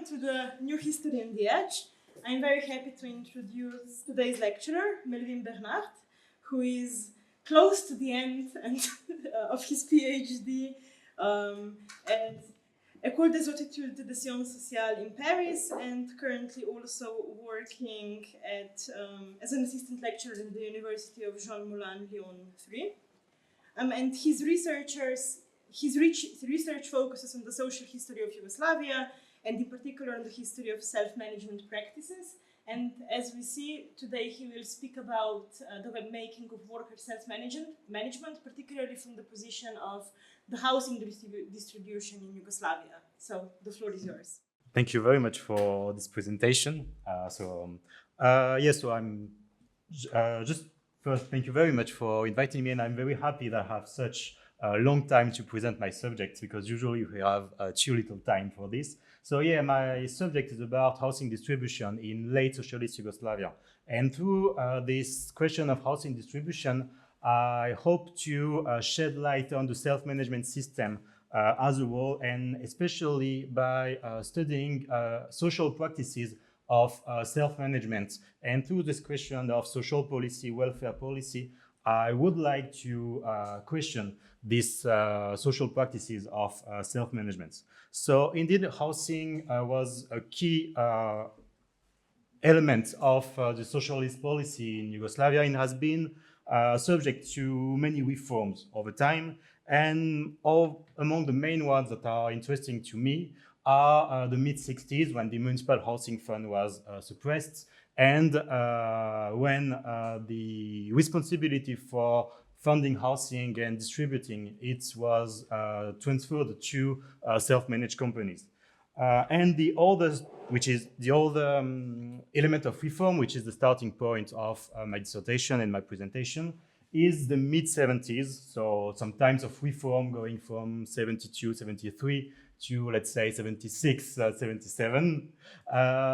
to the New History on the Edge. I'm very happy to introduce today's lecturer, Melvin Bernard, who is close to the end of his PhD at École des études de sciences sociales in Paris, and currently also working as an assistant lecturer in the University of Jean Moulin Lyon 3. And his research focuses on the social history of Yugoslavia, and in particular on the history of self-management practices. And as we see today, he will speak about the making of worker self-management, particularly from the position of the housing distribution in Yugoslavia. So the floor is yours. Thank you very much for this presentation. So I'm just first, thank you very much for inviting me, and I'm very happy that I have such a long time to present my subject, because usually we have too little time for this. So yeah, my subject is about housing distribution in late socialist Yugoslavia. And through this question of housing distribution, I hope to shed light on the self-management system as a whole, and especially by studying social practices of self-management. And through this question of social policy, welfare policy, I would like to question these social practices of self-management. So indeed, housing was a key element of the socialist policy in Yugoslavia, and has been subject to many reforms over time. And among the main ones that are interesting to me are the mid-60s, when the municipal housing fund was suppressed, and when the responsibility for funding housing and distributing it was transferred to self-managed companies. And the oldest, which is the other element of reform, which is the starting point of my dissertation and my presentation, is the mid-70s. So some times of reform going from 72, 73 to, let's say, 76, 77,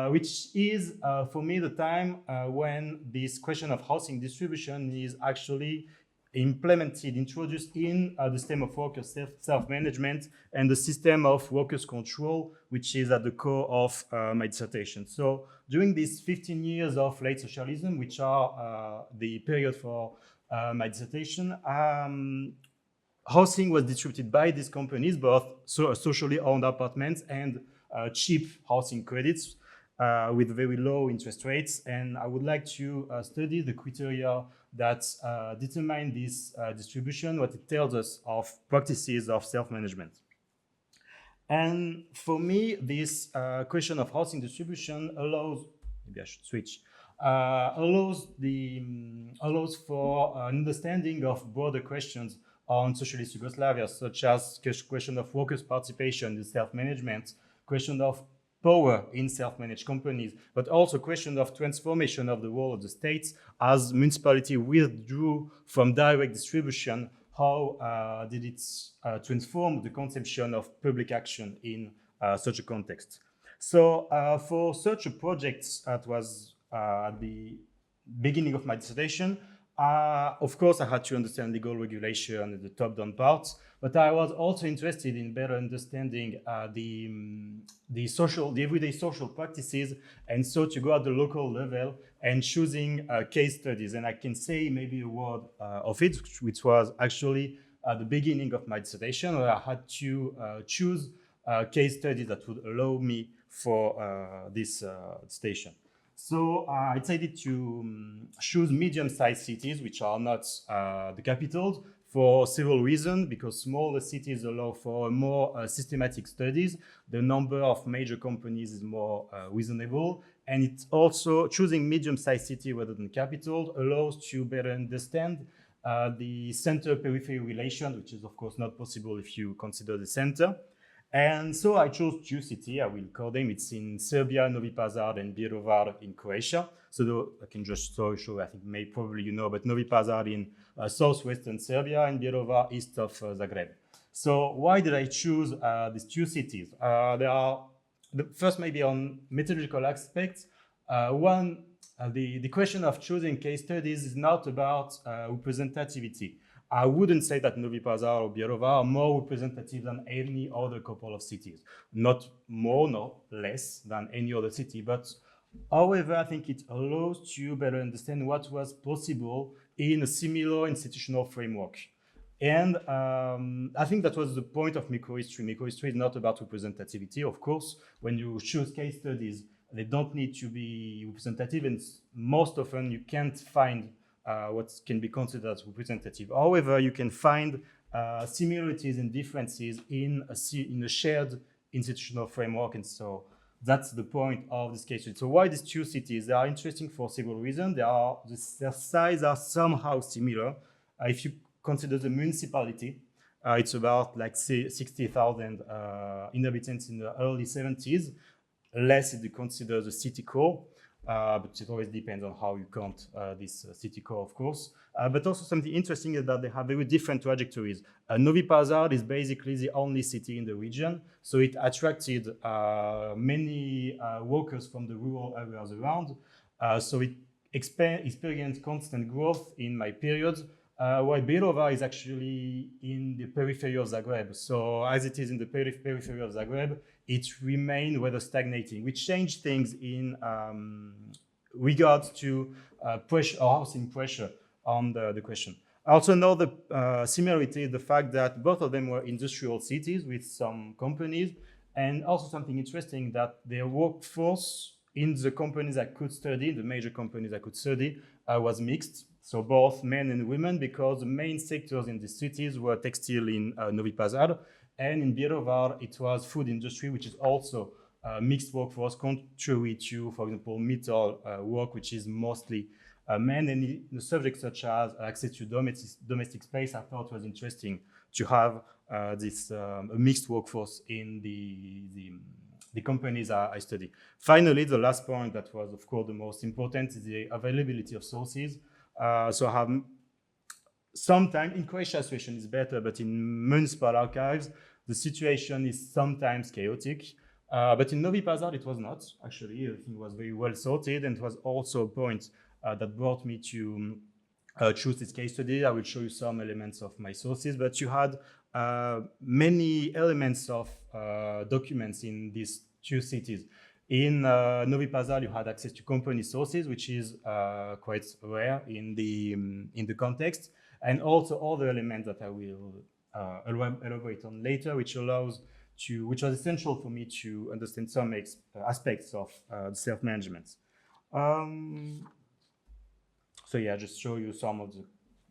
which is, for me, the time when this question of housing distribution is actually implemented, introduced in the system of workers' self-management and the system of workers' control, which is at the core of my dissertation. So during these 15 years of late socialism, which are the period for my dissertation, housing was distributed by these companies, both socially owned apartments and cheap housing credits with very low interest rates. And I would like to study the criteria that determine this distribution, what it tells us of practices of self-management. And for me, this question of housing distribution allows, maybe I should switch, allows for an understanding of broader questions on socialist Yugoslavia, such as question of workers' participation in self-management, question of power in self-managed companies, but also question of transformation of the role of the states as municipality withdrew from direct distribution. How did it transform the conception of public action in such a context? So for such a project that was at the beginning of my dissertation, of course, I had to understand legal regulation and the top-down parts, but I was also interested in better understanding the everyday social practices, and so to go at the local level and choosing case studies. And I can say maybe a word of it, which was actually at the beginning of my dissertation, where I had to choose case studies that would allow me for this station. So I decided to choose medium-sized cities, which are not the capitals, for several reasons, because smaller cities allow for more systematic studies. The number of major companies is more reasonable. And it's also, choosing medium-sized city rather than capital allows to better understand the center-periphery relation, which is of course not possible if you consider the center. And so I chose two cities. I will call them. It's in Serbia, Novi Pazar, and Bjelovar in Croatia. So I can just show, I think probably you know, but Novi Pazar in southwestern Serbia and Bjelovar east of Zagreb. So why did I choose these two cities? There are, first maybe on methodological aspects. The question of choosing case studies is not about representativity. I wouldn't say that Novi Pazar or Bjelovar are more representative than any other couple of cities. Not more, nor less than any other city, but however, I think it allows you better understand what was possible in a similar institutional framework. And I think that was the point of microhistory. Microhistory is not about representativity. Of course, when you choose case studies, they don't need to be representative, and most often you can't find what can be considered as representative. However, you can find similarities and differences in a shared institutional framework, and so that's the point of this case study. So why these two cities? They are interesting for several reasons. Their size are somehow similar. If you consider the municipality, it's about like 60,000 inhabitants in the early 70s, less if you consider the city core, but it always depends on how you count this city core, of course. But also something interesting is that they have very different trajectories. Novi Pazar is basically the only city in the region, so it attracted many workers from the rural areas around. So it experienced constant growth in my period, while Bjelovar is actually in the periphery of Zagreb. So as it is in the periphery of Zagreb, it remained rather stagnating, which changed things in regards to pressure or housing pressure on the question. I also know the similarity is the fact that both of them were industrial cities with some companies, and also something interesting that their workforce in the companies I could study, the major companies I could study, was mixed. So both men and women, because the main sectors in the cities were textile in Novi Pazar, and in Bjelovar it was food industry, which is also mixed workforce, contrary to, for example, metal work, which is mostly men. And the subjects such as access to domestic space, I thought was interesting to have this a mixed workforce in the companies I study. Finally, the last point that was, of course, the most important is the availability of sources. So I have sometimes in Croatia the situation is better, but in municipal archives the situation is sometimes chaotic. But in Novi Pazar it was not. Actually, everything was very well sorted, and it was also a point that brought me to choose this case study. I will show you some elements of my sources, but you had many elements of documents in these two cities. In Novi Pazar, you had access to company sources, which is quite rare in the context, and also other elements that I will elaborate on later, which was essential for me to understand some aspects of self-management. So yeah, just show you some of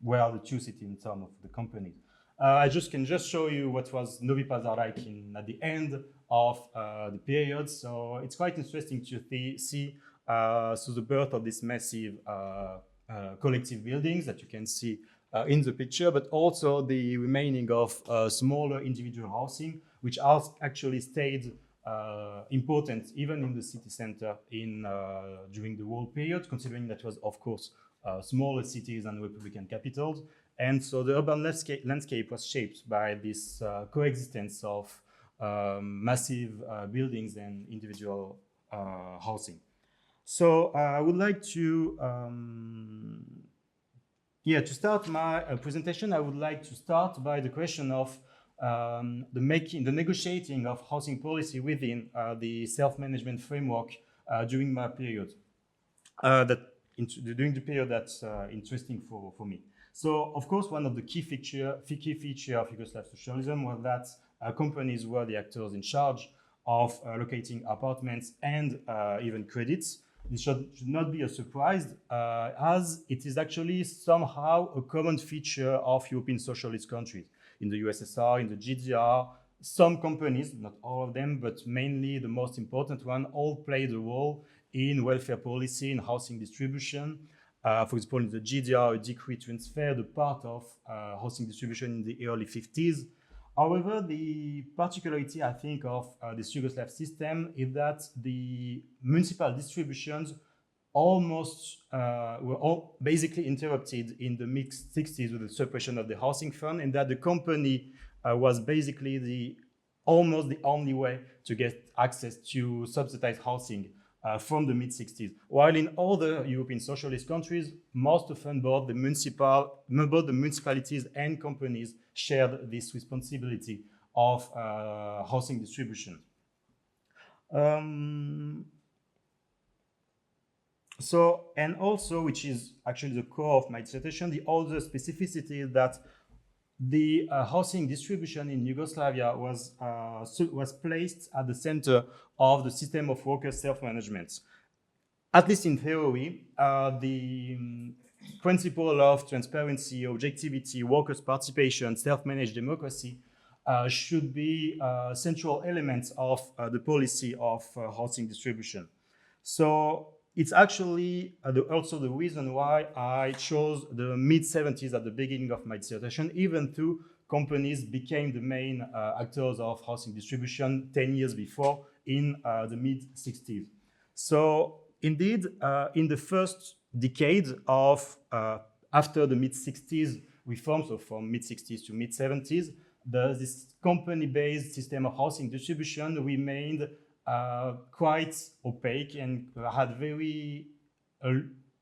where are the two cities in some of the companies. I can just show you what was Novi Pazar like at the end of the period. So it's quite interesting to see so the birth of this massive collective buildings that you can see in the picture, but also the remaining of smaller individual housing, which actually stayed important even in the city center during the war period, considering that was, of course, smaller cities and republican capitals. And so the urban landscape was shaped by this coexistence of massive buildings and individual housing. So I would like to, to start my presentation, I would like to start by the question of the negotiating of housing policy within the self-management framework during my period. During the period that's interesting for me. So, of course, one of the key feature of Yugoslav socialism was that companies were the actors in charge of locating apartments and even credits. This should not be a surprise, as it is actually somehow a common feature of European socialist countries. In the USSR, in the GDR, some companies, not all of them, but mainly the most important one, all played a role in welfare policy, in housing distribution. For example, in the GDR, a decree transferred a part of housing distribution in the early 50s. However, the particularity, I think, of this Yugoslav system is that the municipal distributions almost were all basically interrupted in the mid-60s with the suppression of the housing fund, and that the company was basically almost the only way to get access to subsidized housing from the mid-60s. While in other European socialist countries, most often both the municipalities and companies shared this responsibility of housing distribution. And also, which is actually the core of my dissertation, the other specificity is that the housing distribution in Yugoslavia was placed at the center of the system of workers' self-management. At least in theory, the principle of transparency, objectivity, workers' participation, self-managed democracy should be central elements of the policy of housing distribution. So it's actually also the reason why I chose the mid-70s at the beginning of my dissertation, even though companies became the main actors of housing distribution 10 years before in the mid-60s. So indeed, in the first decade of after the mid-60s reforms, so from mid-60s to mid-70s, this company-based system of housing distribution remained quite opaque and had a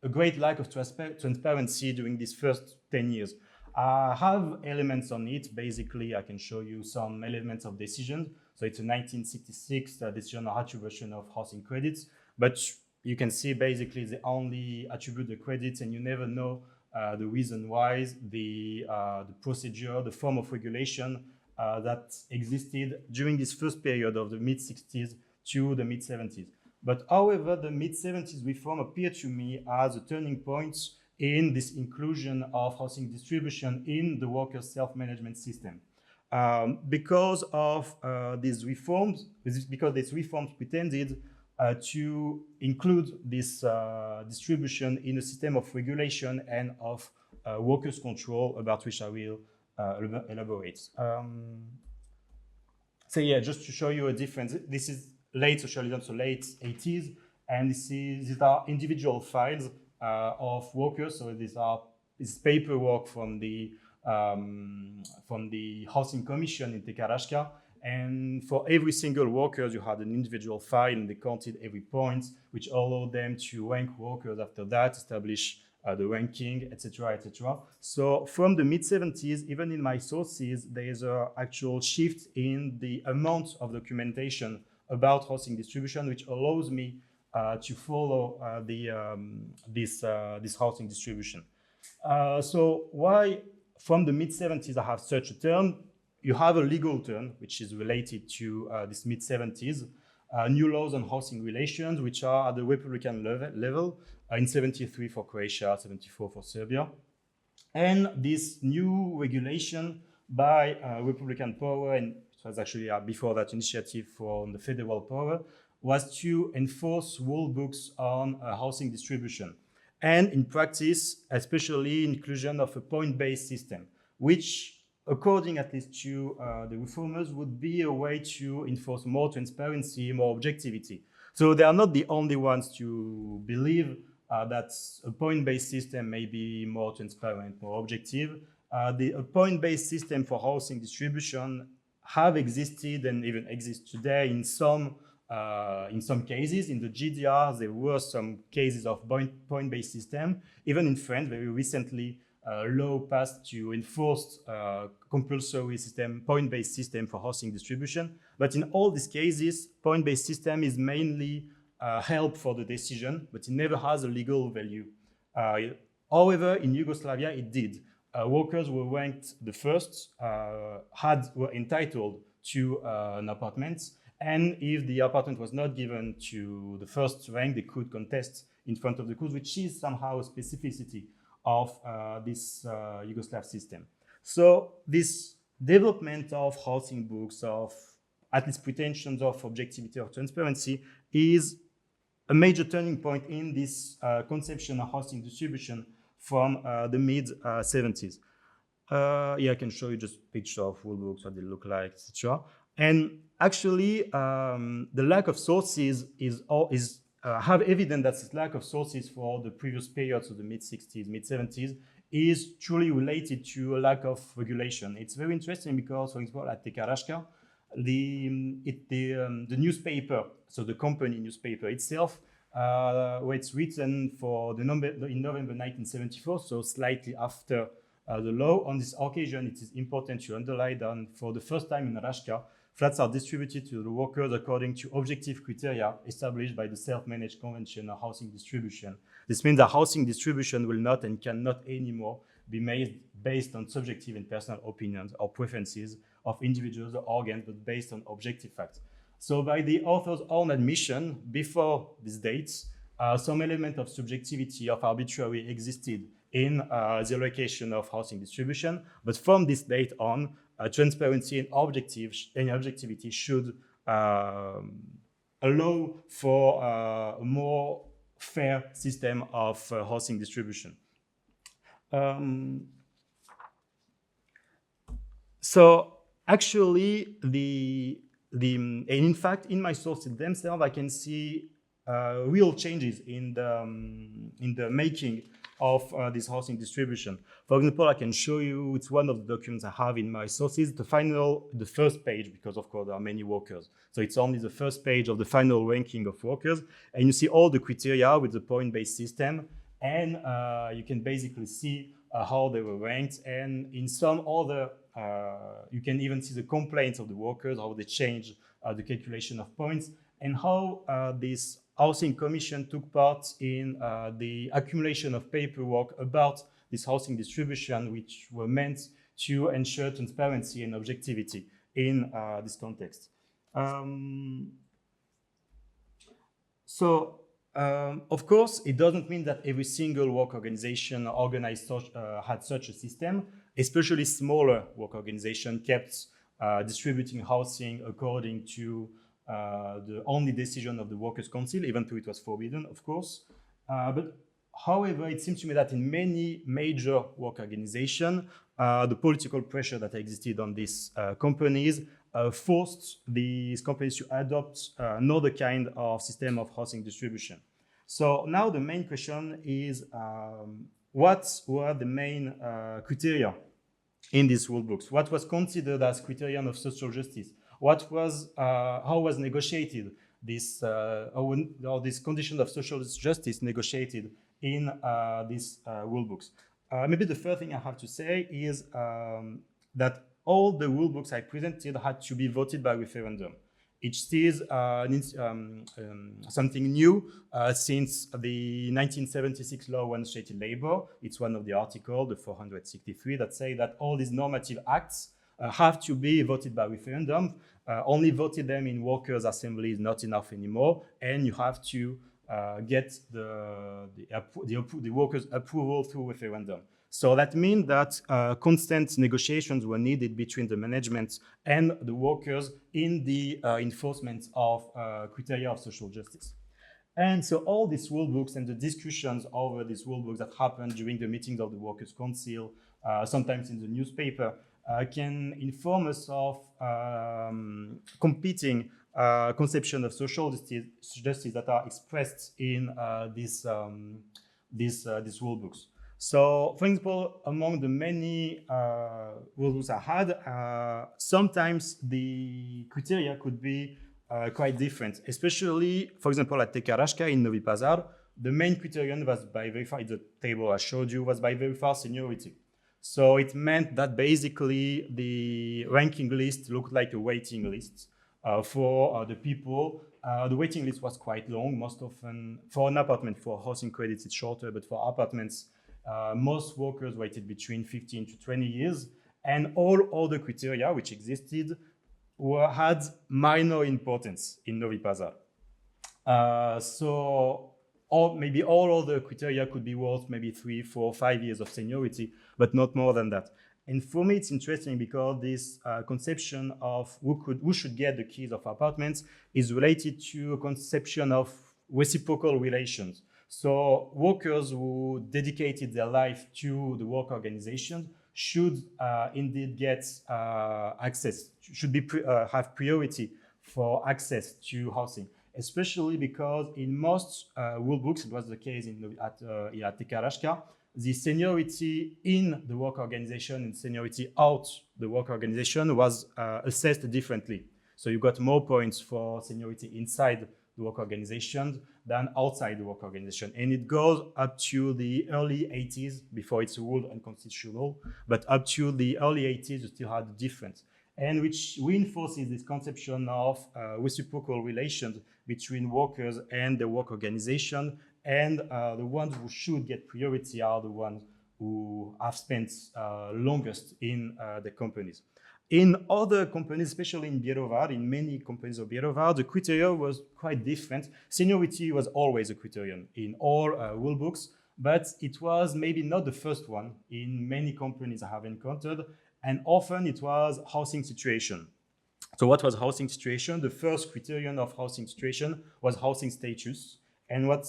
great lack of transparency during these first 10 years. I have elements on it. Basically, I can show you some elements of decision. So it's a 1966 decision on attribution of housing credits, but you can see basically they only attribute the credits and you never know the reason why, the procedure, the form of regulation that existed during this first period of the mid-60s to the mid-70s. But however, the mid-70s reform appeared to me as a turning point in this inclusion of housing distribution in the workers' self-management system. Because of these reforms pretended to include this distribution in a system of regulation and of workers' control, about which I will elaborate. So yeah, just to show you a difference, this is late socialism, so late 80s, and these are individual files of workers. So this is paperwork from the housing commission in Tekarashka, and for every single worker you had an individual file, and they counted every point, which allowed them to rank workers after that, establish the ranking, etc., etc. So from the mid-70s, even in my sources, there is an actual shift in the amount of documentation about housing distribution, which allows me to follow this housing distribution. So why from the mid-70s I have such a term? You have a legal term which is related to this mid-70s, new laws on housing relations, which are at the Republican level, in 73 for Croatia, 74 for Serbia. And this new regulation by Republican power, and it was actually before that initiative from the federal power, was to enforce rule books on housing distribution. And in practice, especially inclusion of a point-based system, which, according at least to the reformers, would be a way to enforce more transparency, more objectivity. So they are not the only ones to believe that a point-based system may be more transparent, more objective. The point-based system for housing distribution have existed and even exist today in some cases. In the GDR, there were some cases of point-based system. Even in France, very recently, law passed to enforce compulsory system, point-based system for housing distribution. But in all these cases, point-based system is mainly help for the decision, but it never has a legal value. However, in Yugoslavia, it did. Workers were ranked the first, were entitled to an apartment, and if the apartment was not given to the first rank, they could contest in front of the court, which is somehow a specificity of this Yugoslav system. So this development of housing books, of at least pretensions of objectivity or transparency, is a major turning point in this conception of housing distribution from the mid-70s. Yeah, I can show you just picture of rule books, what they look like, etc. And actually, the lack of sources have evidence that this lack of sources for the previous periods of the mid-60s, mid-70s is truly related to a lack of regulation. It's very interesting because, for example, at Tekarashka, the newspaper, so the company newspaper itself, where it's written for in November 1974, so slightly after the law. On this occasion, it is important to underline that for the first time in Russia, flats are distributed to the workers according to objective criteria established by the Self-Managed Convention on Housing Distribution. This means that housing distribution will not and cannot anymore be made based on subjective and personal opinions or preferences of individuals or organs, but based on objective facts. So by the author's own admission, before these dates, some element of subjectivity, of arbitrary existed in the allocation of housing distribution, but from this date on, transparency and objectivity should allow for a more fair system of housing distribution. So actually, and in fact, in my sources themselves, I can see real changes in the making of this housing distribution. For example, I can show you, it's one of the documents I have in my sources, the first page, because of course there are many workers. So it's only the first page of the final ranking of workers. And you see all the criteria with the point-based system. And you can basically see how they were ranked. And in some other, you can even see the complaints of the workers, how they changed the calculation of points, and how this Housing Commission took part in the accumulation of paperwork about this housing distribution, which were meant to ensure transparency and objectivity in this context. Of course, it doesn't mean that every single work organization organized had such a system. Especially smaller work organizations kept distributing housing according to the only decision of the Workers' Council, even though it was forbidden, of course. But however, it seems to me that in many major work organizations, the political pressure that existed on these companies forced these companies to adopt another kind of system of housing distribution. So now the main question is, what were the main criteria in these rule books? What was considered as criterion of social justice? What was, how was negotiated this, or this condition of social justice negotiated in these rule books? Maybe the first thing I have to say is that all the rule books I presented had to be voted by referendum. It is something new since the 1976 law on state labor. It's one of the articles, the 463, that say that all these normative acts have to be voted by referendum. Only voted them in workers' assembly is not enough anymore, and you have to get the workers' approval through referendum. So that means that constant negotiations were needed between the management and the workers in the enforcement of criteria of social justice. And so all these rule books and the discussions over these rule books that happened during the meetings of the Workers' Council, sometimes in the newspaper, can inform us of competing conception of social justice that are expressed in these rule books. So, for example, among the many rule books I had, sometimes the criteria could be quite different. Especially, for example, at Tekarashka in Novi Pazar, the main criterion was by very far, the table I showed you, was by very far seniority. So it meant that basically the ranking list looked like a waiting list for the people. The waiting list was quite long. Most often, for an apartment, for housing credits, it's shorter, but for apartments, most workers waited between 15 to 20 years, and all other criteria which existed had minor importance in Novi Pazar. Or maybe all other criteria could be worth maybe 3, 4, 5 years of seniority, but not more than that. And for me, it's interesting because this conception of who should get the keys of apartments is related to a conception of reciprocal relations. So workers who dedicated their life to the work organization should indeed get access, should be have priority for access to housing, especially because in most rule books, it was the case at Tekarashka, the seniority in the work organization and seniority out the work organization was assessed differently. So you got more points for seniority inside the work organization than outside the work organization. And it goes up to the early 80s, before it's ruled unconstitutional, but up to the early 80s, you still had the difference. And which reinforces this conception of reciprocal relations between workers and the work organization, and the ones who should get priority are the ones who have spent longest in the companies. In other companies, especially in Bielovar, in many companies of Bielovar, the criteria was quite different. Seniority was always a criterion in all rule books, but it was maybe not the first one in many companies I have encountered, and often it was housing situation. So what was housing situation? The first criterion of housing situation was housing status, and what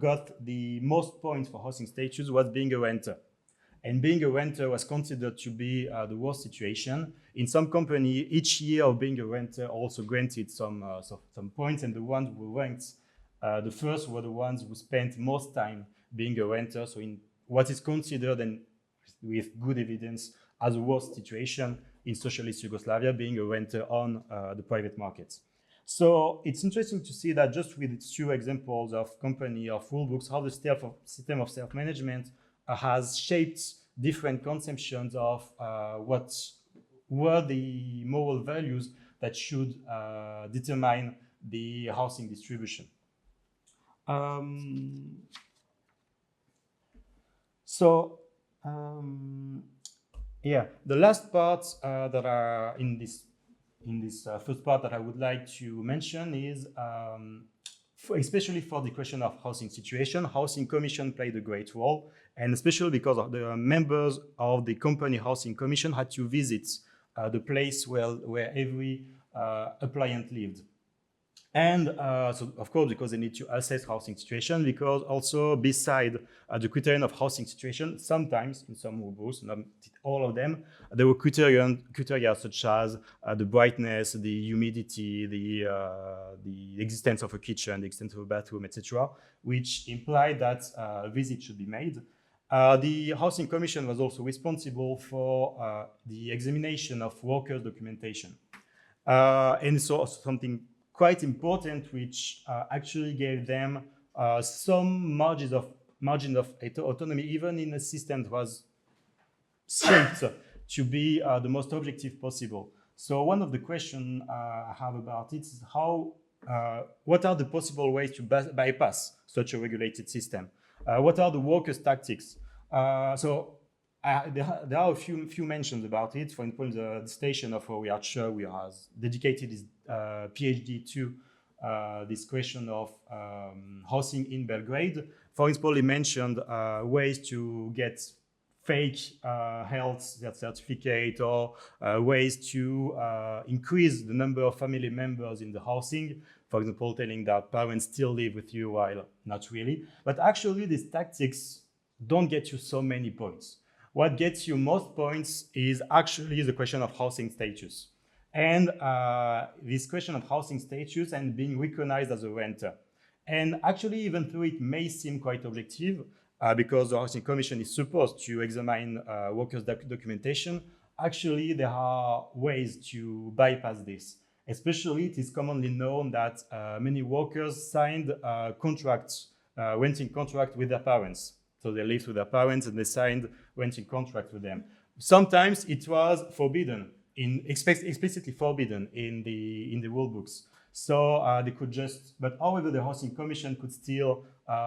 got the most points for housing status was being a renter. And being a renter was considered to be the worst situation. In some company, each year of being a renter also granted some points, and the ones who ranked the first were the ones who spent most time being a renter. So in what is considered, and with good evidence, as a worst situation in socialist Yugoslavia, being a renter on the private markets. So it's interesting to see that just with its two examples of company of rule books, how the system of self-management has shaped different conceptions of what were the moral values that should determine the housing distribution. Yeah, the last part that are in this first part that I would like to mention is especially for the question of housing situation, Housing Commission played a great role, and especially because of the members of the company Housing Commission had to visit the place where every applicant lived. And so, of course, because they need to assess housing situation, because also beside the criterion of housing situation, sometimes in some rules, not all of them, there were criteria such as the brightness, the humidity, the existence of a kitchen, the existence of a bathroom, etc., which implied that a visit should be made. The Housing Commission was also responsible for the examination of workers' documentation. And so something quite important, which actually gave them some margin of autonomy, even in a system that was shaped to be the most objective possible. So one of the questions I have about it is what are the possible ways to bypass such a regulated system? What are the workers' tactics? There are a few mentions about it. For example, the station of Owiacha, we has dedicated his PhD to this question of housing in Belgrade. For example, he mentioned ways to get fake health certificate, or ways to increase the number of family members in the housing. For example, telling that parents still live with you while not really. But actually, these tactics don't get you so many points. What gets you most points is actually the question of housing status. And this question of housing status and being recognized as a renter. And actually, even though it may seem quite objective, because the Housing Commission is supposed to examine workers' documentation, actually there are ways to bypass this. Especially, it is commonly known that many workers signed contracts, renting contracts with their parents. So they lived with their parents and they signed renting contracts with them. Sometimes it was forbidden, explicitly forbidden in the rule books. So they could just, but however, the Housing Commission could still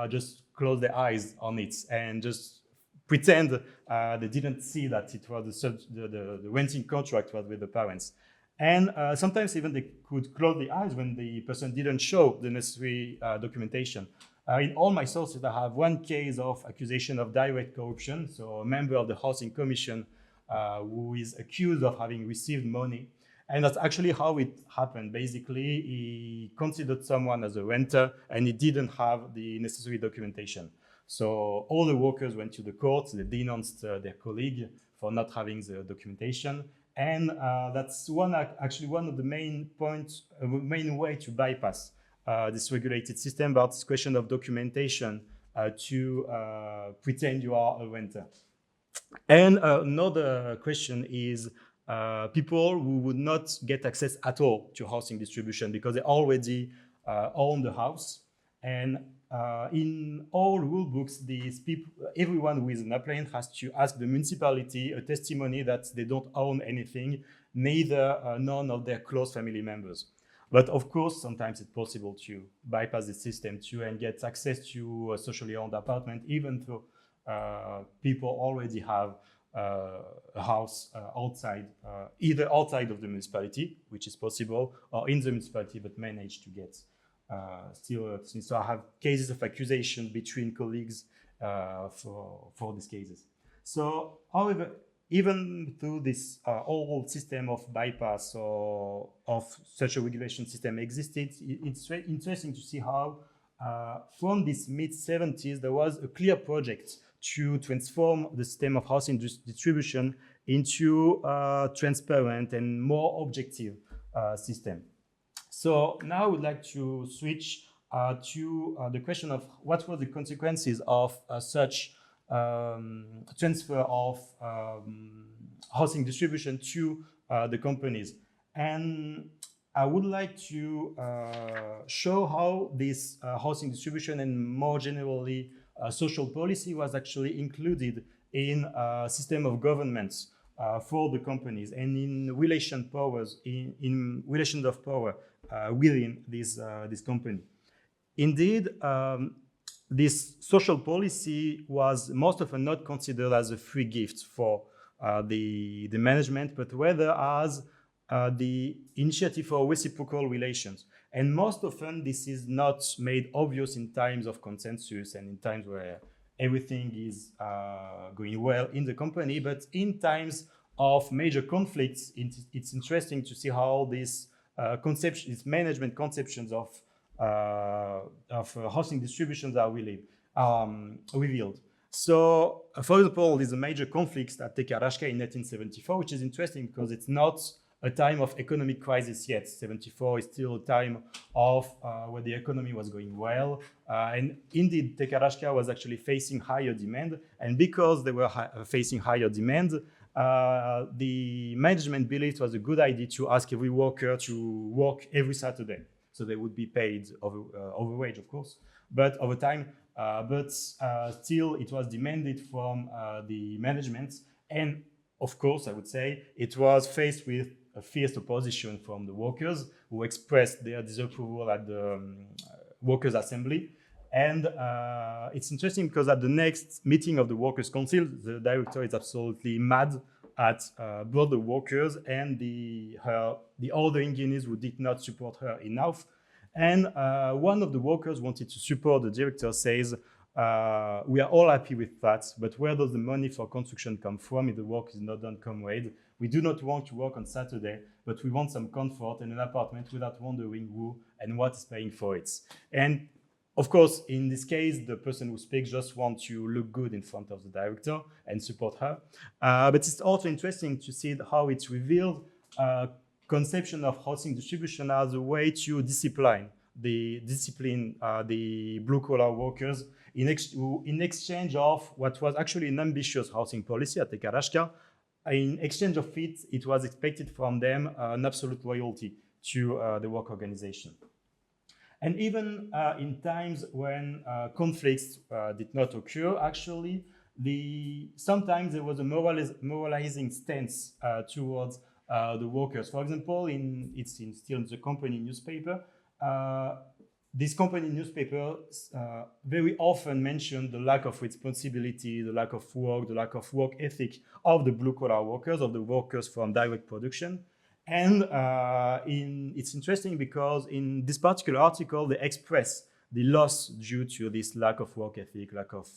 just close their eyes on it and just pretend they didn't see that it was the renting contract was with the parents. And sometimes even they could close the eyes when the person didn't show the necessary documentation. In all my sources, I have one case of accusation of direct corruption. So a member of the Housing Commission who is accused of having received money. And that's actually how it happened. Basically, he considered someone as a renter and he didn't have the necessary documentation. So all the workers went to the court, they denounced their colleague for not having the documentation. And that's actually one of the main way to bypass this regulated system, about this question of documentation to pretend you are a renter. And another question is people who would not get access at all to housing distribution because they already own the house. And in all rule books, these people, everyone who is an applicant has to ask the municipality a testimony that they don't own anything, neither none of their close family members. But of course, sometimes it's possible to bypass the system too and get access to a socially owned apartment, even though people already have a house outside, either outside of the municipality, which is possible, or in the municipality, but manage to get still. So I have cases of accusation between colleagues for these cases. So, however, even through this old system of bypass or of such a regulation system existed, it's interesting to see how from this mid-70s there was a clear project to transform the system of housing distribution into a transparent and more objective system. So now I would like to switch to the question of what were the consequences of such transfer of housing distribution to the companies. And I would like to show how this housing distribution and more generally social policy was actually included in a system of governments for the companies and in relation powers, in relations of power within this company. Indeed, this social policy was most often not considered as a free gift for the management, but rather as the initiative for reciprocal relations. And most often this is not made obvious in times of consensus and in times where everything is going well in the company, but in times of major conflicts, it's interesting to see how this conception, these management conceptions of housing distributions are really revealed. So, for example, there's a major conflict at Tekerashka in 1974, which is interesting because it's not a time of economic crisis yet. 74 is still a time of where the economy was going well. And indeed, Tekerashka was actually facing higher demand. And because they were facing higher demand, the management believed it was a good idea to ask every worker to work every Saturday. So they would be paid over wage, of course, but over time. But still, it was demanded from the management. And of course, I would say it was faced with a fierce opposition from the workers who expressed their disapproval at the Workers' Assembly. And it's interesting because at the next meeting of the Workers' Council, the director is absolutely mad at both the workers and the other engineers who did not support her enough. And one of the workers wanted to support the director, says, we are all happy with that, but where does the money for construction come from if the work is not done, comrade? We do not want to work on Saturday, but we want some comfort in an apartment without wondering who and what is paying for it. And of course, in this case, the person who speaks just wants to look good in front of the director and support her. But it's also interesting to see how it's revealed conception of housing distribution as a way to discipline the blue-collar workers in exchange of what was actually an ambitious housing policy at Tekerashka. In exchange of it, it was expected from them an absolute loyalty to the work organization. And even in times when conflicts did not occur, actually, sometimes there was a moralizing stance towards the workers. For example, still in the company newspaper, this company newspaper very often mentioned the lack of responsibility, the lack of work ethic of the blue-collar workers, of the workers from direct production. And it's interesting because in this particular article, they express the loss due to this lack of work ethic, lack of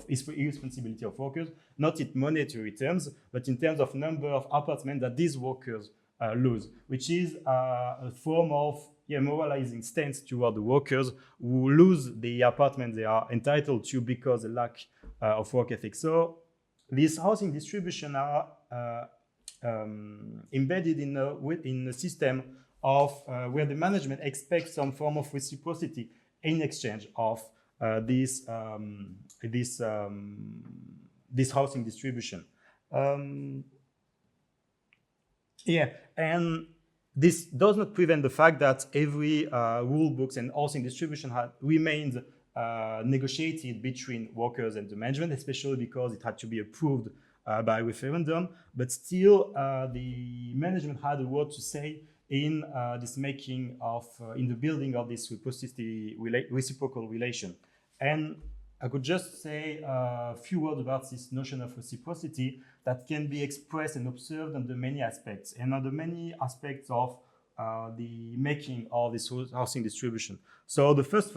irresponsibility of workers, not in monetary terms, but in terms of number of apartments that these workers lose, which is a form of moralizing stance toward the workers who lose the apartment they are entitled to because of lack of work ethic. So this housing distribution are embedded in a system of where the management expects some form of reciprocity in exchange of this housing distribution. And this does not prevent the fact that every rule books and housing distribution had remained negotiated between workers and the management, especially because it had to be approved by referendum. But still, the management had a word to say in this making of, in the building of this reciprocal relation. And I could just say a few words about this notion of reciprocity that can be expressed and observed under many aspects, and under many aspects of the making of this housing distribution. So the first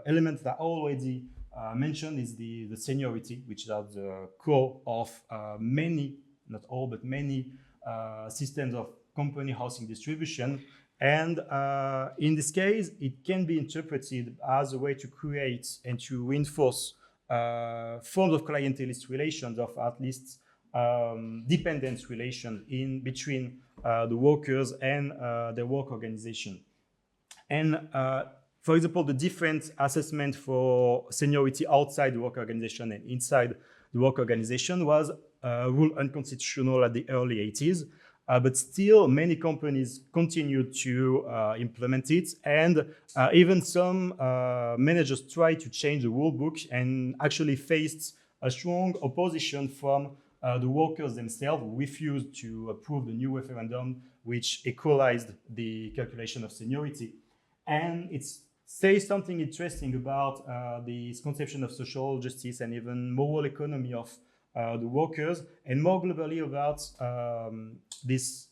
element that I already mentioned is the seniority, which is at the core of many, not all, but many systems of company housing distribution. And in this case, it can be interpreted as a way to create and to reinforce forms of clientelist relations, of at least dependence relation in between the workers and their work organization. And for example, the different assessment for seniority outside the work organization and inside the work organization was ruled unconstitutional at the early 80s. But still, many companies continued to implement it, and even some managers tried to change the rule book and actually faced a strong opposition from the workers themselves, who refused to approve the new referendum, which equalized the calculation of seniority. And it says something interesting about this conception of social justice and even moral economy of the workers, and more globally about this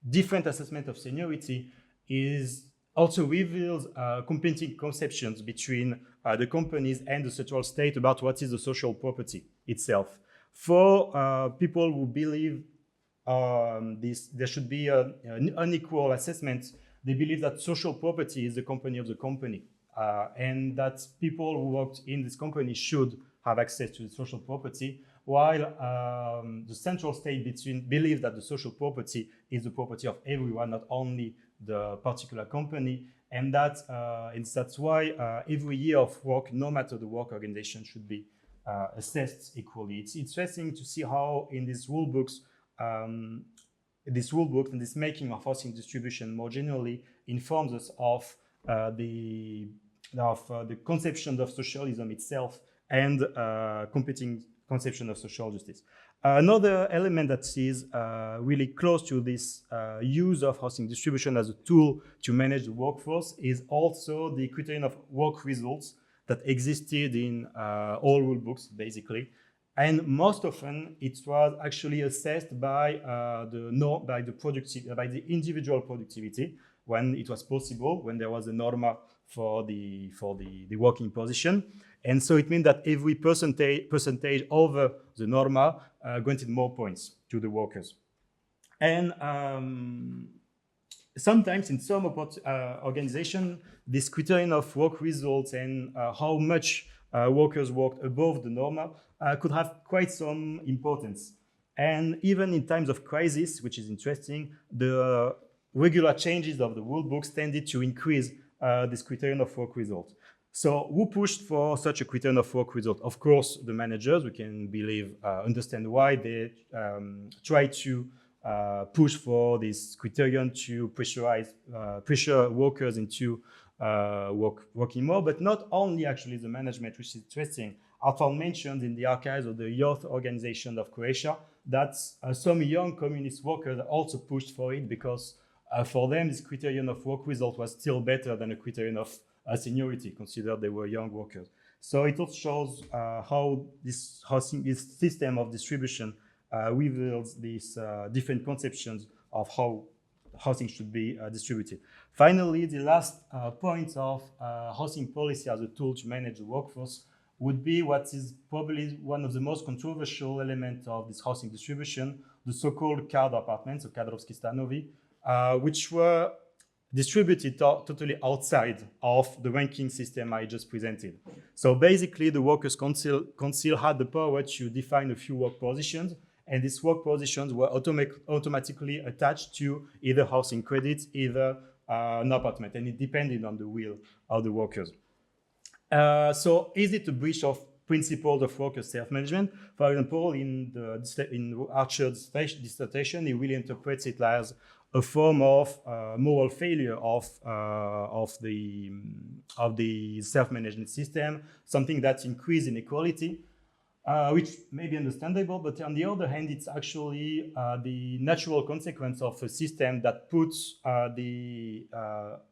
different assessment of seniority is also reveals competing conceptions between the companies and the central state about what is the social property itself. For people who believe there should be an unequal assessment, they believe that social property is the company of the company, and that people who worked in this company should have access to the social property, while the central state believes that the social property is the property of everyone, not only the particular company, and that's why every year of work, no matter the work organization, should be assessed equally. It's interesting to see how in these rule books, and this making of housing distribution more generally informs us of the conception of socialism itself and competing conception of social justice. Another element that is really close to this use of housing distribution as a tool to manage the workforce is also the criterion of work results that existed in all rule books, basically. And most often, it was actually assessed by the individual productivity when it was possible, when there was a norma for the working position. And so it means that every percentage over the norma granted more points to the workers. And sometimes in some organizations, this criterion of work results and how much workers worked above the norma could have quite some importance. And even in times of crisis, which is interesting, the regular changes of the rule books tended to increase this criterion of work result. So who pushed for such a criterion of work result? Of course, the managers. We can understand why they try to push for this criterion to pressure workers into working more, but not only actually the management, which is interesting. I found mentioned in the archives of the youth organization of Croatia that some young communist workers also pushed for it because for them this criterion of work result was still better than a criterion of seniority, considered they were young workers. So it also shows how this system of distribution reveals these different conceptions of how housing should be distributed. Finally, the last point of housing policy as a tool to manage the workforce would be what is probably one of the most controversial elements of this housing distribution, the so-called card apartments, or kadrovski stanovi, which were distributed totally outside of the ranking system I just presented. So basically, the Workers' Council had the power to define a few work positions, and these work positions were automatically attached to either housing credits, either an apartment, and it depended on the will of the workers. So is it a breach of principles of workers' self-management? For example, in Archer's dissertation, he really interprets it as a form of moral failure of the self-management system, something that increased inequality, which may be understandable, but on the other hand, it's actually the natural consequence of a system that puts the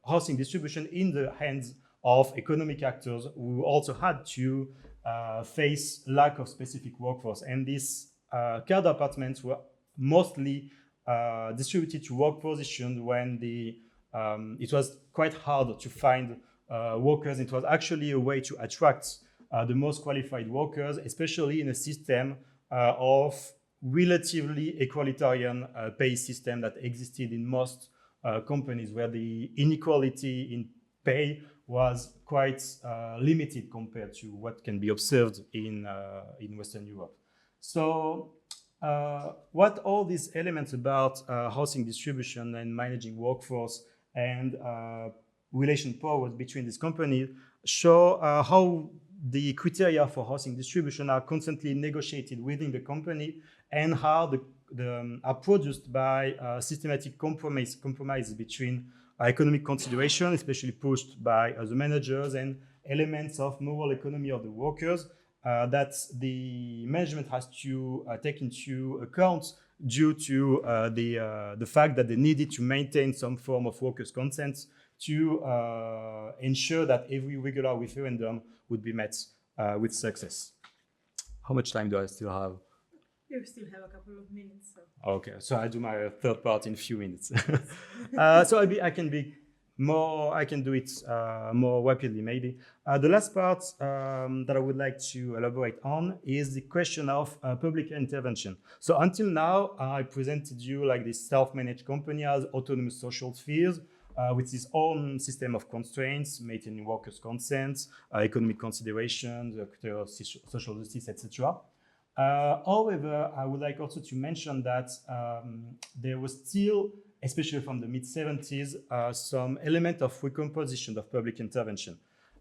housing distribution in the hands of economic actors who also had to face lack of specific workforce. And these card apartments were mostly distributed to work positions when it was quite hard to find workers. It was actually a way to attract the most qualified workers, especially in a system of relatively egalitarian pay system that existed in most companies, where the inequality in pay was quite limited compared to what can be observed in Western Europe. So what all these elements about housing distribution and managing workforce and relation powers between these companies show how the criteria for housing distribution are constantly negotiated within the company, and how are produced by systematic compromises between economic consideration, especially pushed by the managers, and elements of moral economy of the workers that the management has to take into account due to the fact that they needed to maintain some form of workers' consent to ensure that every regular referendum would be met with success. How much time do I still have? You still have a couple of minutes. So. Okay, so I do my third part in a few minutes. So I can do it more rapidly, maybe. The last part that I would like to elaborate on is the question of public intervention. So until now, I presented you like this self-managed company as autonomous social spheres, with its own system of constraints, maintaining workers' consent, economic considerations, social justice, etc. However, I would like also to mention that there was still, especially from the mid-70s, some element of recomposition of public intervention.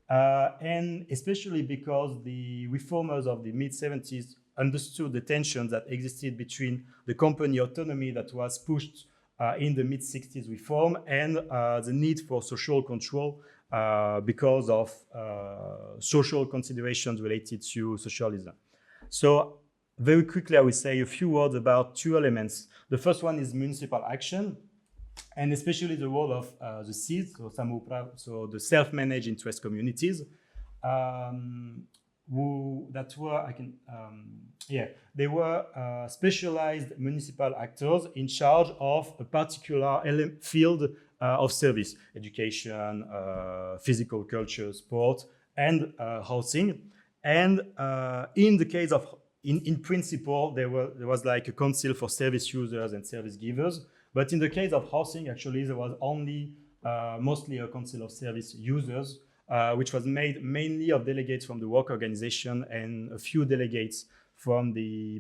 And especially because the reformers of the mid-70s understood the tensions that existed between the company autonomy that was pushed in the mid-60s reform and the need for social control because of social considerations related to socialism. So very quickly, I will say a few words about two elements. The first one is municipal action, and especially the role of the SIS, so the self-managed interest communities, they were specialized municipal actors in charge of a particular field of service: education, physical culture, sport, and housing. And in the case of, in principle, there was like a council for service users and service givers. But in the case of housing, actually, there was only mostly a council of service users, which was made mainly of delegates from the work organization and a few delegates from the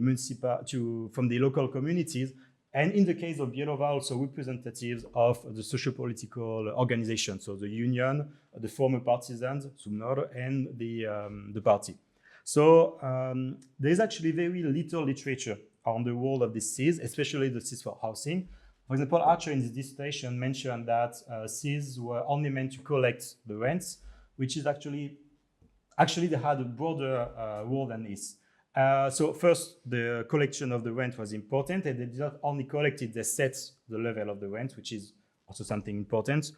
from the local communities. And in the case of Bielova, also representatives of the socio-political organization, so the union, the former partisans, Sumnor, and the party. So there is actually very little literature on the role of the SIS, especially the SIS for housing. For example, Archer in his dissertation mentioned that SIS were only meant to collect the rents, which is actually they had a broader role than this. So first, the collection of the rent was important, and they did not only collect it, they set the level of the rent, which is also something important.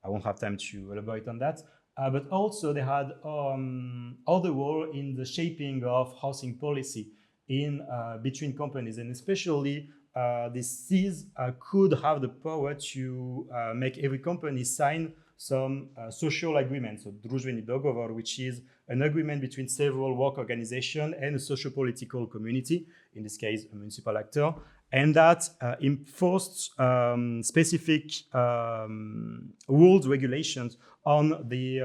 I won't have time to elaborate on that. But also they had other role in the shaping of housing policy in between companies, and especially the SIS could have the power to make every company sign some social agreement, so družbeni dogovor, which is an agreement between several work organizations and a socio-political community, in this case a municipal actor, and that enforced specific rules, regulations on the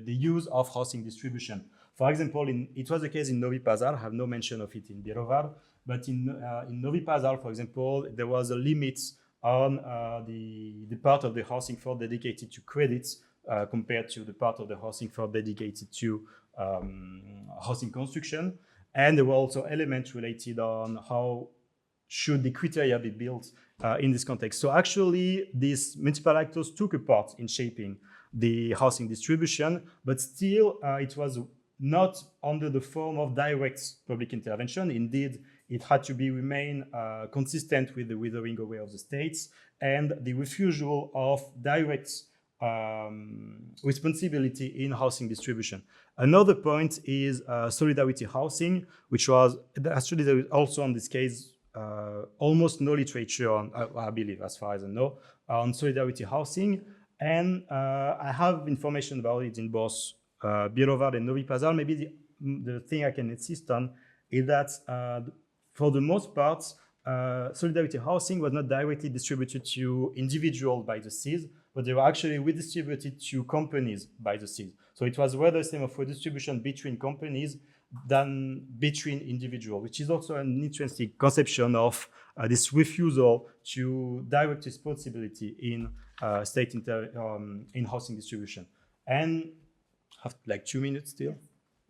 use of housing distribution. For example, it was the case in Novi Pazar. I have no mention of it in Bjelovar, but in Novi Pazar, for example, there was a limit on the part of the housing floor dedicated to credits compared to the part of the housing floor dedicated to housing construction. And there were also elements related on how should the criteria be built in this context. So actually, these municipal actors took a part in shaping the housing distribution, but still it was not under the form of direct public intervention. Indeed, it had to remain consistent with the withering away of the states and the refusal of direct responsibility in housing distribution. Another point is solidarity housing, which was actually there is also in this case almost no literature on, I believe, as far as I know, on solidarity housing. And I have information about it in both Bjelovar and Novi Pazar. Maybe the thing I can insist on is that for the most part, solidarity housing was not directly distributed to individuals by the seas, but they were actually redistributed to companies by the seas. So it was rather a system of redistribution between companies than between individuals, which is also an interesting conception of this refusal to direct responsibility in state in housing distribution. And I have like 2 minutes still.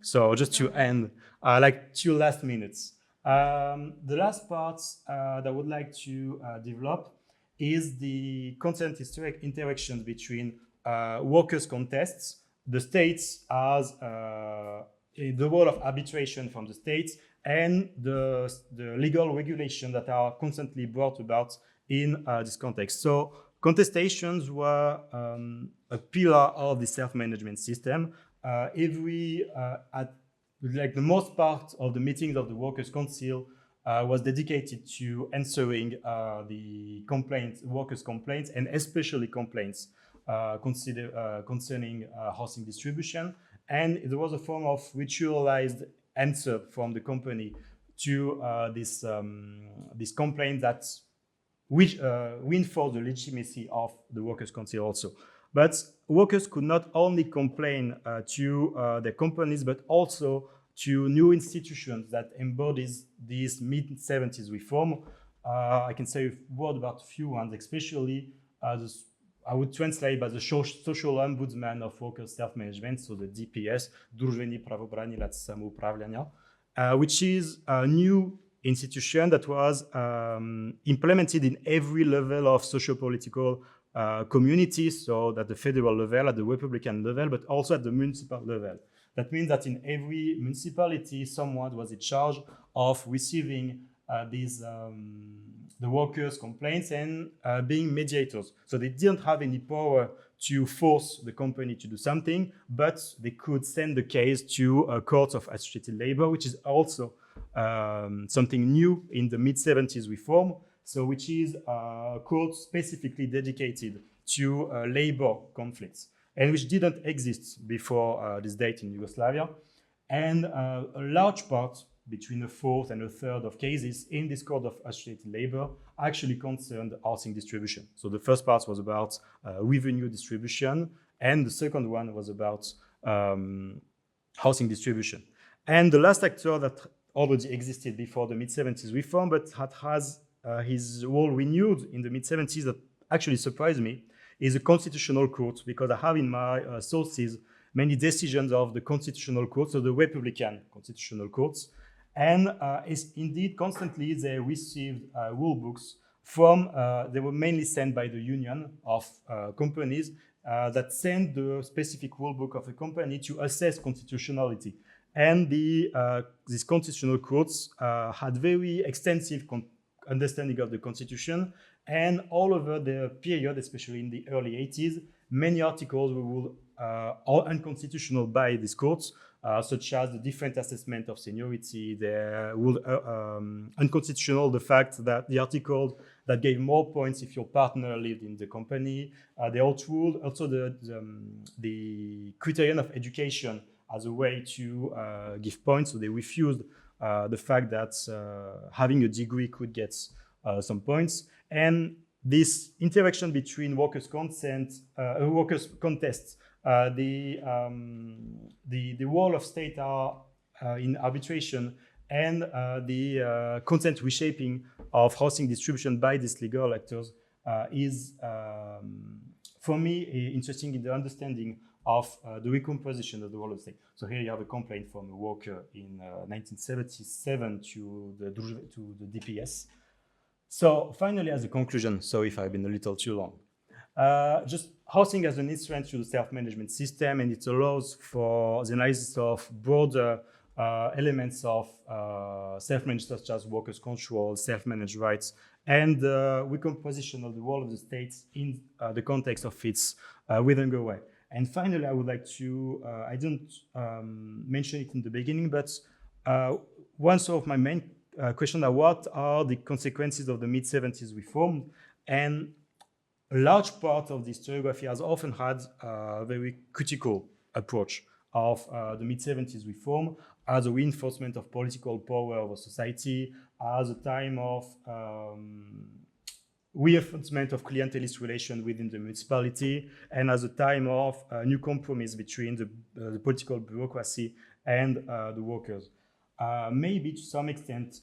So just to end, like 2 last minutes. The last part that I would like to develop is the constant interactions between workers' contests, the states as the role of arbitration from the states, and the legal regulation that are constantly brought about in this context. So contestations were a pillar of the self-management system. Like the most part of the meetings of the Workers' Council was dedicated to answering the workers' complaints, and especially complaints concerning housing distribution. And there was a form of ritualized answer from the company to this complaint that reinforced the legitimacy of the Workers' Council also. But workers could not only complain to their companies, but also to new institutions that embodies this mid-70s reform. I can say a word about a few ones, especially I would translate by the social ombudsman of workers' self-management, so the DPS, Družbeni pravobranilac samoupravljanja, which is a new institution that was implemented in every level of socio-political communities, so at the federal level, at the Republican level, but also at the municipal level. That means that in every municipality, someone was in charge of receiving the workers' complaints and being mediators. So they didn't have any power to force the company to do something, but they could send the case to a court of associated labor, which is also something new in the mid-70s reform. So which is a court specifically dedicated to labor conflicts, and which didn't exist before this date in Yugoslavia. And a large part, between a fourth and a third of cases in this court of associated labor, actually concerned housing distribution. So the first part was about revenue distribution, and the second one was about housing distribution. And the last actor that already existed before the mid-70s reform, but has his role renewed in the mid-70s, that actually surprised me, is the Constitutional Court, because I have in my sources many decisions of the Constitutional Court, so the Republican Constitutional Courts. And indeed, constantly they received rule books from, they were mainly sent by the union of companies that sent the specific rule book of a company to assess constitutionality. And these constitutional courts had very extensive understanding of the constitution, and all over the period, especially in the early 80s, many articles were ruled unconstitutional by these courts, such as the different assessment of seniority. They ruled unconstitutional the fact that the article that gave more points if your partner lived in the company. They also ruled also the criterion of education as a way to give points. So they refused the fact that having a degree could get some points. And this interaction between workers' workers' contests, the role of state in arbitration, and the constant reshaping of housing distribution by these legal actors is, for me, interesting in the understanding of the recomposition of the role of state. So here you have a complaint from a worker in 1977 to the DPS. So finally, as a conclusion, sorry if I've been a little too long, just housing as an instrument to the self-management system, and it allows for the analysis of broader elements of self-management, such as workers' control, self-managed rights, and recomposition of the role of the state in the context of its within way. And finally, I would like to, I didn't mention it in the beginning, but one of my main questions are what are the consequences of the mid-70s reform? And a large part of the historiography has often had a very critical approach of the mid-70s reform as a reinforcement of political power over society, as a time of reinforcement of clientelist relations within the municipality, and as a time of new compromise between the political bureaucracy and the workers. Maybe to some extent,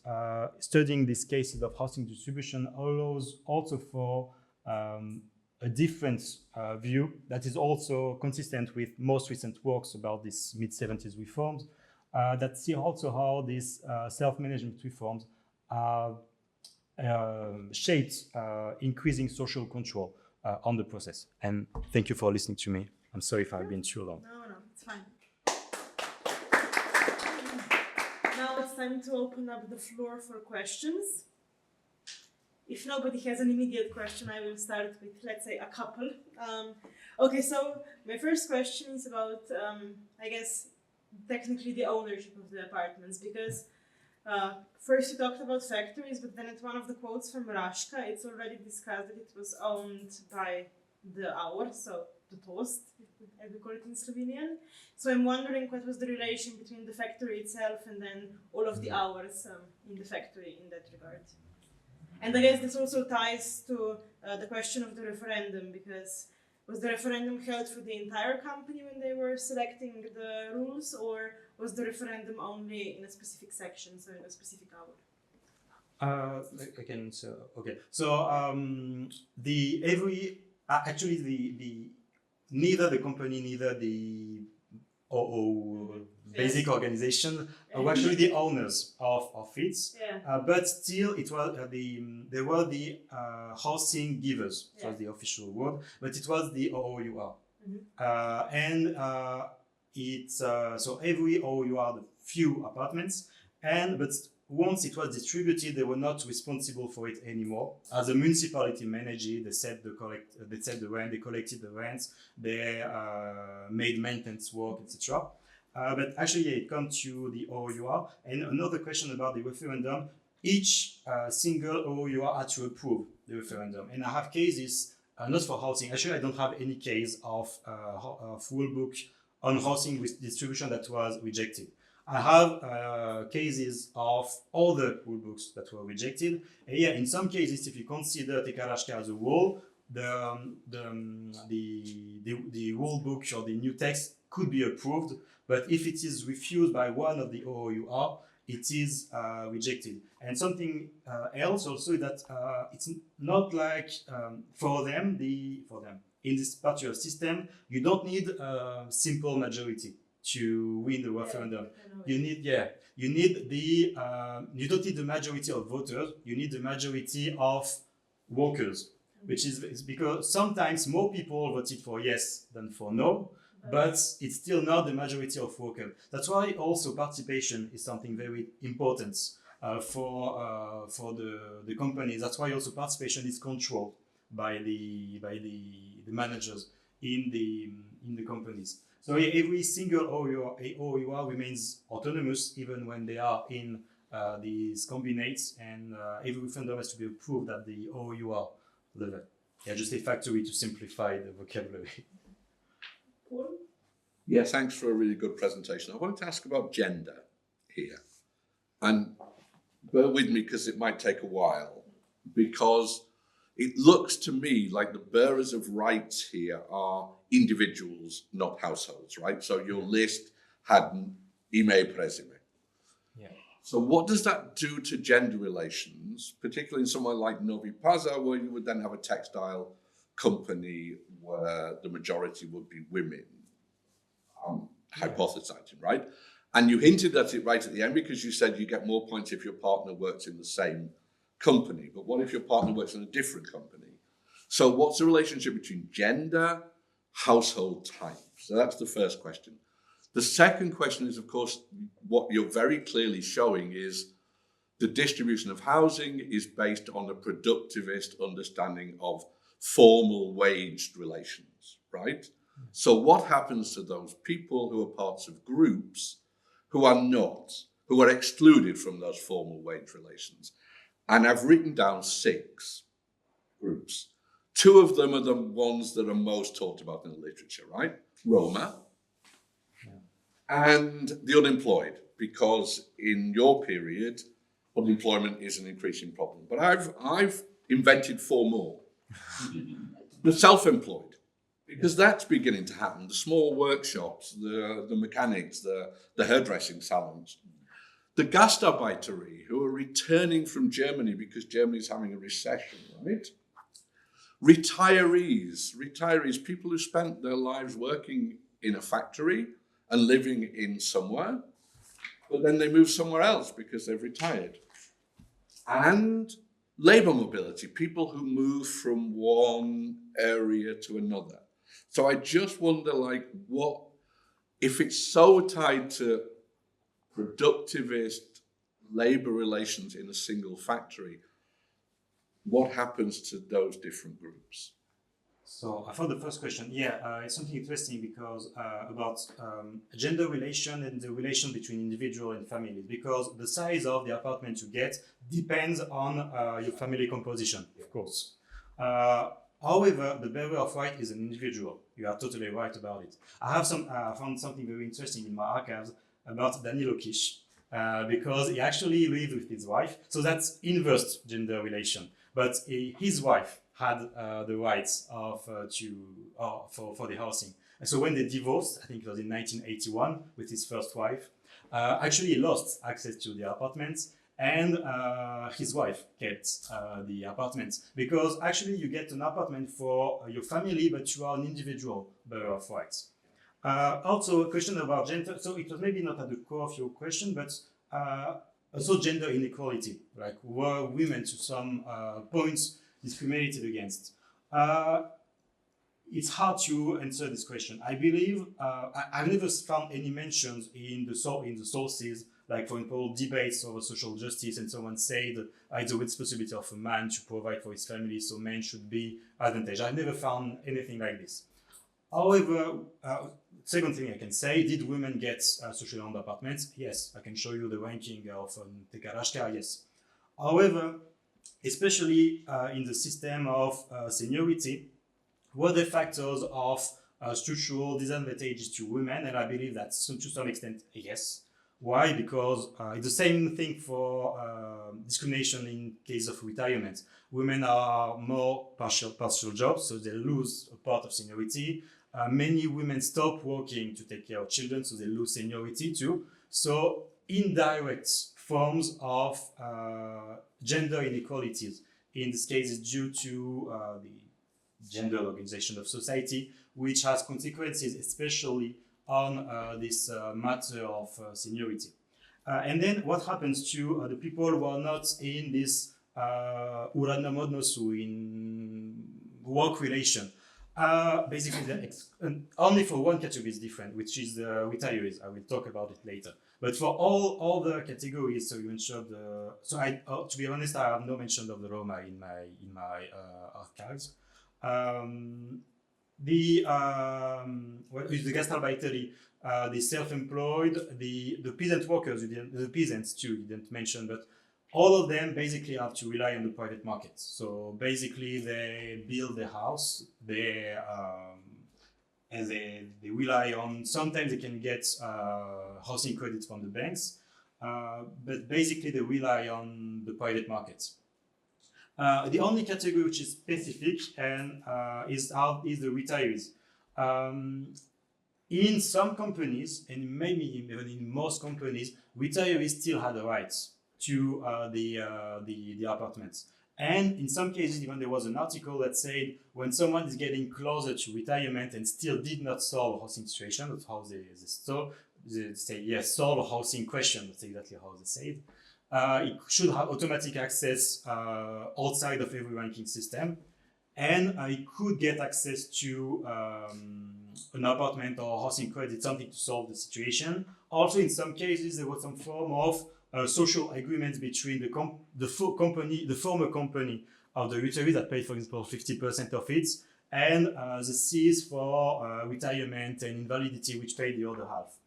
studying these cases of housing distribution allows also for a different view that is also consistent with most recent works about these mid-70s reforms that see also how these self-management reforms shaped increasing social control on the process. And thank you for listening to me. I'm sorry if I've been too long. No, it's fine. Now it's time to open up the floor for questions. If nobody has an immediate question, I will start with, let's say, a couple. Okay, so my first question is about, I guess, technically the ownership of the apartments, because first you talked about factories, but then at one of the quotes from Raška, it's already discussed that it was owned by the hour, so the toast, as we call it in Slovenian. So I'm wondering what was the relation between the factory itself and then all of the hours in the factory in that regard. And I guess this also ties to the question of the referendum, because was the referendum held for the entire company when they were selecting the rules, or was the referendum only in a specific section, so in a specific hour? Again, so okay. So neither the company, neither the basic organization were actually the owners of it, but still it was they were the housing givers. It was the official word, but it was the OOUR, and so every OOUR had a few apartments, but once it was distributed, they were not responsible for it anymore. As a municipality manager, they set the rent, they collected the rents, they made maintenance work, etc. But actually, it comes to the OOUR. And another question about the referendum: each single OOUR had to approve the referendum. And I have cases, not for housing. Actually, I don't have any case of rule book on housing with distribution that was rejected. I have cases of other rule books that were rejected. And in some cases, if you consider Tekarashka as a whole, the rule book or the new text could be approved, but if it is refused by one of the OOUR, it is rejected. And something else also is that it's not like for them in this particular system, you don't need a simple majority to win the referendum. You don't need the majority of voters, you need the majority of workers, which is because sometimes more people voted for yes than for no, but it's still not the majority of workers. That's why also participation is something very important for the companies. That's why also participation is controlled by the managers in the companies. So every single OOUR remains autonomous even when they are in these combinates, and every referendum has to be approved at the OOUR level. Yeah, just a factory to simplify the vocabulary. Paul? Yeah, thanks for a really good presentation. I wanted to ask about gender here. And bear with me because it might take a while, because it looks to me like the bearers of rights here are individuals, not households, right? So your list had ime prezime. Yeah. So what does that do to gender relations, particularly in somewhere like Novi Pazar, where you would then have a textile company where the majority would be women? Hypothesizing, right? And you hinted at it right at the end, because you said you get more points if your partner works in the same company, but what if your partner works in a different company? So what's the relationship between gender, household type? So that's the first question. The second question is, of course, what you're very clearly showing is the distribution of housing is based on a productivist understanding of formal waged relations, right? So what happens to those people who are parts of groups who are not, who are excluded from those formal wage relations? And I've written down 6 groups. 2 of them are the ones that are most talked about in the literature, right? Roma and the unemployed, because in your period, unemployment is an increasing problem. But I've invented 4 more. The self-employed, because that's beginning to happen. The small workshops, the mechanics, the hairdressing salons. The Gastarbeiterie, who are returning from Germany because Germany is having a recession, right? Retirees, people who spent their lives working in a factory and living in somewhere, but then they move somewhere else because they've retired. And labor mobility, people who move from one area to another. So I just wonder, like, what, if it's so tied to productivist labor relations in a single factory, what happens to those different groups? So for the first question, it's something interesting because about gender relation and the relation between individual and families, because the size of the apartment you get depends on your family composition, of course. However, the bearer of right is an individual. You are totally right about it. I have found something very interesting in my archives about Danilo Kish, because he actually lived with his wife. So that's inverse gender relation. But his wife had the rights of for the housing. And so when they divorced, I think it was in 1981 with his first wife, actually he lost access to the apartments, and his wife kept the apartments, because actually you get an apartment for your family, but you are an individual bearer of rights. Also a question about gender, so it was maybe not at the core of your question, but also gender inequality, like were women to some points discriminated against? It's hard to answer this question. I believe I've never found any mentions in the sources, like for example debates over social justice, and someone said it's the responsibility of a man to provide for his family, so men should be advantaged. I've never found anything like this. However, second thing I can say, did women get socially owned apartments? Yes, I can show you the ranking of Tekarashka, yes. However, especially in the system of seniority, were the factors of structural disadvantages to women, and I believe that to some extent, yes. Why? Because it's the same thing for discrimination in case of retirement. Women are more partial jobs, so they lose a part of seniority. Many women stop working to take care of children, so they lose seniority too. So indirect forms of gender inequalities, in this case, is due to the gender organization of society, which has consequences, especially on this matter of seniority. And then what happens to the people who are not in this uradna odnosu, in work relation? Basically, only for one category is different, which is the retirees. I will talk about it later. But for all the categories, so you mentioned to be honest, I have no mention of the Roma in my archives. The Gastarbeiterie, the self-employed, the peasant workers, the peasants too, you didn't mention, but all of them basically have to rely on the private market. So basically, they build their house, and they rely on, sometimes they can get housing credits from the banks, but basically they rely on the private markets. The only category which is specific and is the retirees. In some companies, and maybe even in most companies, retirees still have the rights to the apartments. And in some cases, even there was an article that said when someone is getting closer to retirement and still did not solve a housing situation, that's how they say, yes, solve a housing question, that's exactly how they say it. It should have automatic access outside of every ranking system, and it could get access to an apartment or housing credit, something to solve the situation. Also, in some cases, there was some form of social agreement between the former company of the retiree that paid, for example, 50% of it, and the Cs for retirement and invalidity, which paid the other half.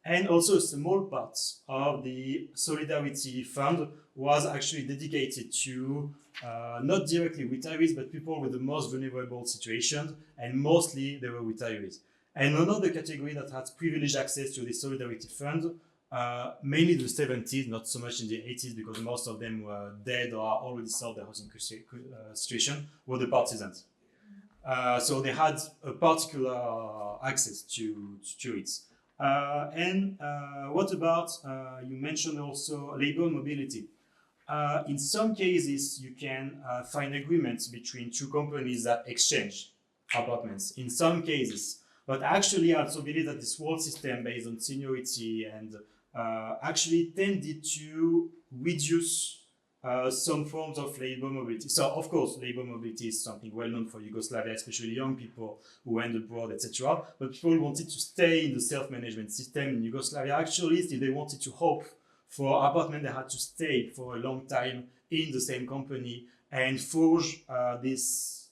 And also a small part of the Solidarity Fund was actually dedicated to not directly retirees, but people with the most vulnerable situations, and mostly they were retirees. And another category that had privileged access to the Solidarity Fund, mainly in the 70s, not so much in the 80s, because most of them were dead or already solved their housing situation, were the partisans. So they had a particular access to it. What about, you mentioned also labor mobility. In some cases, you can find agreements between two companies that exchange apartments, in some cases. But actually, I also believe that this world system based on seniority and actually tended to reduce some forms of labor mobility. So, of course, labor mobility is something well known for Yugoslavia, especially young people who went abroad, etc. But people who wanted to stay in the self-management system in Yugoslavia. Actually, if they wanted to hope for apartment, they had to stay for a long time in the same company and forge this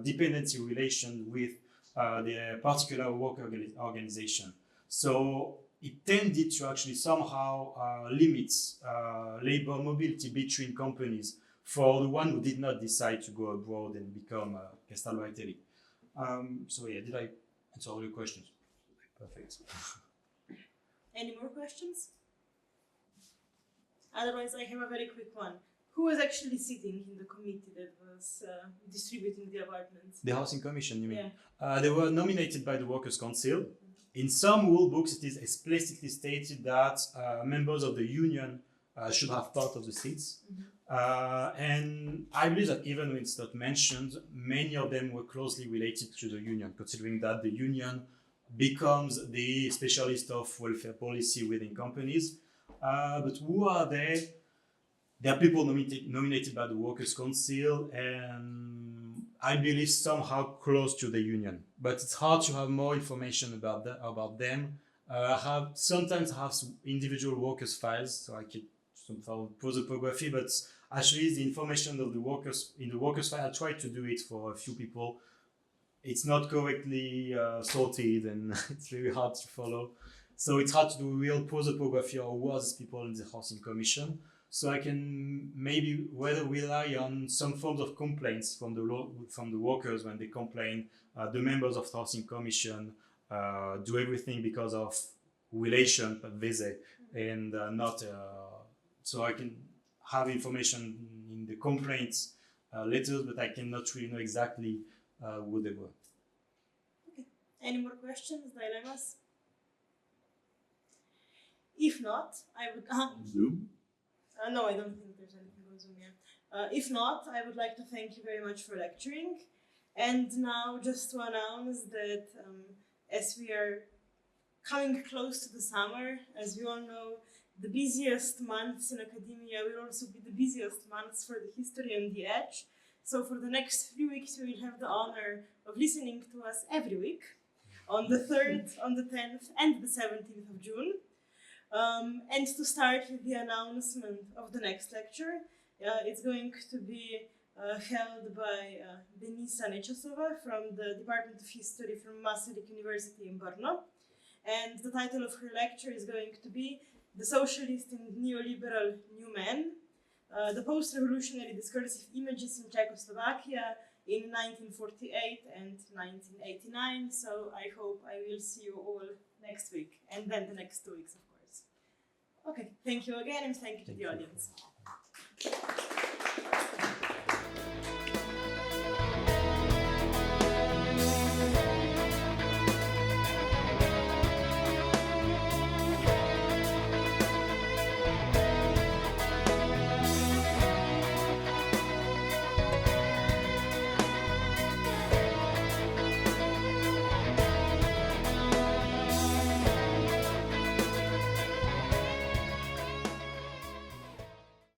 dependency relation with the particular work organization. So it tended to actually somehow limit labor mobility between companies for the one who did not decide to go abroad and become a Gestaltwriter. So yeah, did I answer all your questions? Perfect. Any more questions? Otherwise, I have a very quick one. Who was actually sitting in the committee that was distributing the apartments? The Housing Commission, you mean? Yeah. They were nominated by the Workers' Council. In some rule books, it is explicitly stated that members of the union should have part of the seats. And I believe that even when it's not mentioned, many of them were closely related to the union, considering that the union becomes the specialist of welfare policy within companies. But who are they? There are people nominated by the Workers' Council, and I believe somehow close to the union. But it's hard to have more information about them. Sometimes have individual workers' files, so I could somehow pose a topography. But actually, the information of the workers in the workers' file, I tried to do it for a few people. It's not correctly sorted, and it's very hard to follow. So it's hard to do real prosopography or who are these people in the Housing Commission. So I can maybe rather rely on some forms of complaints from the workers when they complain. The members of the Housing Commission do everything because of relation, veze, and not. So I can have information in the complaints letters, but I cannot really know exactly who they were. Okay. Any more questions, dilemmas? If not, I would. Zoom? No, I don't think there's anything on Zoom yet. If not, I would like to thank you very much for lecturing. And now, just to announce that as we are coming close to the summer, as we all know, the busiest months in academia will also be the busiest months for the History on the Edge. So for the next 3 weeks, we will have the honor of listening to us every week on the 3rd, on the 10th, and the 17th of June. And to start with the announcement of the next lecture, it's going to be held by Denisa Nečasova from the Department of History from Masaryk University in Brno. And the title of her lecture is going to be The Socialist and Neoliberal New Man, the Post-Revolutionary Discursive Images in Czechoslovakia in 1948 and 1989. So I hope I will see you all next week, and then the next 2 weeks, of course. Okay, thank you again, and thank you to the audience.